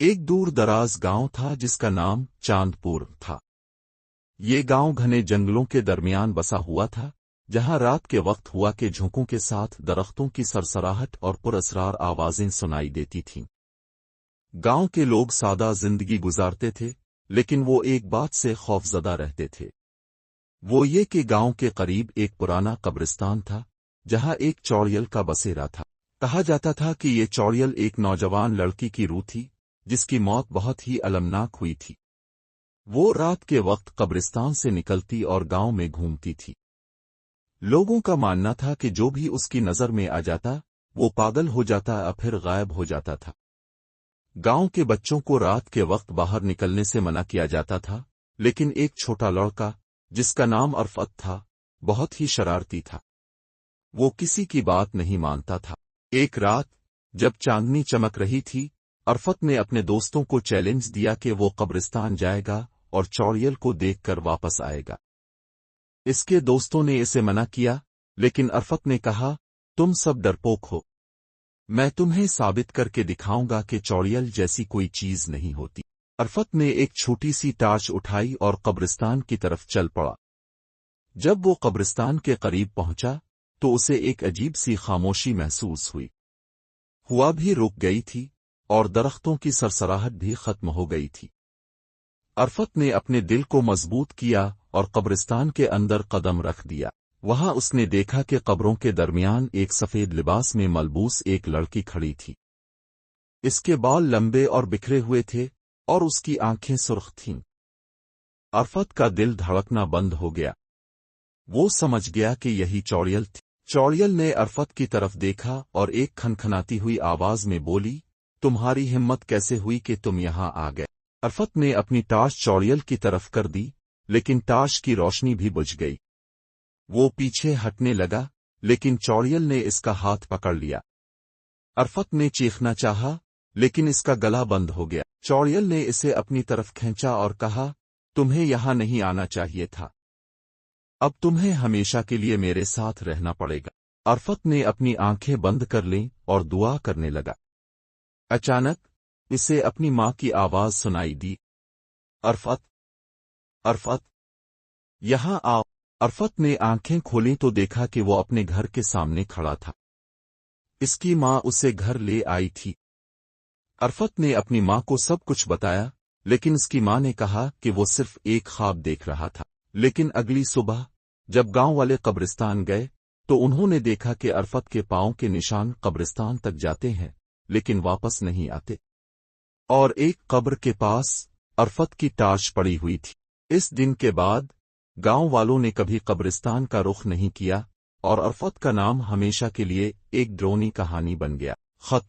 ایک دور دراز گاؤں تھا جس کا نام چاندپور تھا۔ یہ گاؤں گھنے جنگلوں کے درمیان بسا ہوا تھا، جہاں رات کے وقت ہوا کے جھونکوں کے ساتھ درختوں کی سرسراہٹ اور پراسرار آوازیں سنائی دیتی تھیں۔ گاؤں کے لوگ سادہ زندگی گزارتے تھے، لیکن وہ ایک بات سے خوفزدہ رہتے تھے۔ وہ یہ کہ گاؤں کے قریب ایک پرانا قبرستان تھا، جہاں ایک چوڑیل کا بسیرا تھا۔ کہا جاتا تھا کہ یہ چوڑیل ایک نوجوان لڑکی کی روح تھی، جس کی موت بہت ہی المناک ہوئی تھی۔ وہ رات کے وقت قبرستان سے نکلتی اور گاؤں میں گھومتی تھی۔ لوگوں کا ماننا تھا کہ جو بھی اس کی نظر میں آ جاتا وہ پاگل ہو جاتا یا پھر غائب ہو جاتا تھا۔ گاؤں کے بچوں کو رات کے وقت باہر نکلنے سے منع کیا جاتا تھا، لیکن ایک چھوٹا لڑکا جس کا نام عرفت تھا بہت ہی شرارتی تھا۔ وہ کسی کی بات نہیں مانتا تھا۔ ایک رات جب چاندنی چمک رہی تھی، عرفت نے اپنے دوستوں کو چیلنج دیا کہ وہ قبرستان جائے گا اور چوڑیل کو دیکھ کر واپس آئے گا۔ اس کے دوستوں نے اسے منع کیا، لیکن عرفت نے کہا، تم سب ڈرپوک ہو، میں تمہیں ثابت کر کے دکھاؤں گا کہ چوڑیل جیسی کوئی چیز نہیں ہوتی۔ عرفت نے ایک چھوٹی سی ٹارچ اٹھائی اور قبرستان کی طرف چل پڑا۔ جب وہ قبرستان کے قریب پہنچا تو اسے ایک عجیب سی خاموشی محسوس ہوئی۔ ہوا بھی رک گئی تھی اور درختوں کی سرسراہٹ بھی ختم ہو گئی تھی۔ عرفت نے اپنے دل کو مضبوط کیا اور قبرستان کے اندر قدم رکھ دیا۔ وہاں اس نے دیکھا کہ قبروں کے درمیان ایک سفید لباس میں ملبوس ایک لڑکی کھڑی تھی۔ اس کے بال لمبے اور بکھرے ہوئے تھے اور اس کی آنکھیں سرخ تھیں۔ عرفت کا دل دھڑکنا بند ہو گیا۔ وہ سمجھ گیا کہ یہی چوڑیل تھی۔ چوڑیل نے عرفت کی طرف دیکھا اور ایک کھنکھناتی ہوئی آواز میں بولی، تمہاری ہمت کیسے ہوئی کہ تم یہاں آ گئے؟ عرفت نے اپنی ٹارچ چوڑیل کی طرف کر دی، لیکن ٹارچ کی روشنی بھی بجھ گئی۔ وہ پیچھے ہٹنے لگا، لیکن چوڑیل نے اس کا ہاتھ پکڑ لیا۔ عرفت نے چیخنا چاہا، لیکن اس کا گلا بند ہو گیا۔ چوڑیل نے اسے اپنی طرف کھینچا اور کہا، تمہیں یہاں نہیں آنا چاہیے تھا، اب تمہیں ہمیشہ کے لیے میرے ساتھ رہنا پڑے گا۔ عرفت نے اپنی آنکھیں بند کر لیں اور دعا کرنے لگا۔ اچانک اسے اپنی ماں کی آواز سنائی دی، عرفت، عرفت، یہاں آؤ۔ عرفت نے آنکھیں کھولیں تو دیکھا کہ وہ اپنے گھر کے سامنے کھڑا تھا۔ اس کی ماں اسے گھر لے آئی تھی۔ عرفت نے اپنی ماں کو سب کچھ بتایا، لیکن اس کی ماں نے کہا کہ وہ صرف ایک خواب دیکھ رہا تھا۔ لیکن اگلی صبح جب گاؤں والے قبرستان گئے تو انہوں نے دیکھا کہ عرفت کے پاؤں کے نشان قبرستان تک جاتے ہیں لیکن واپس نہیں آتے، اور ایک قبر کے پاس عرفت کی ٹارچ پڑی ہوئی تھی۔ اس دن کے بعد گاؤں والوں نے کبھی قبرستان کا رخ نہیں کیا، اور عرفت کا نام ہمیشہ کے لیے ایک ڈرونی کہانی بن گیا۔ خط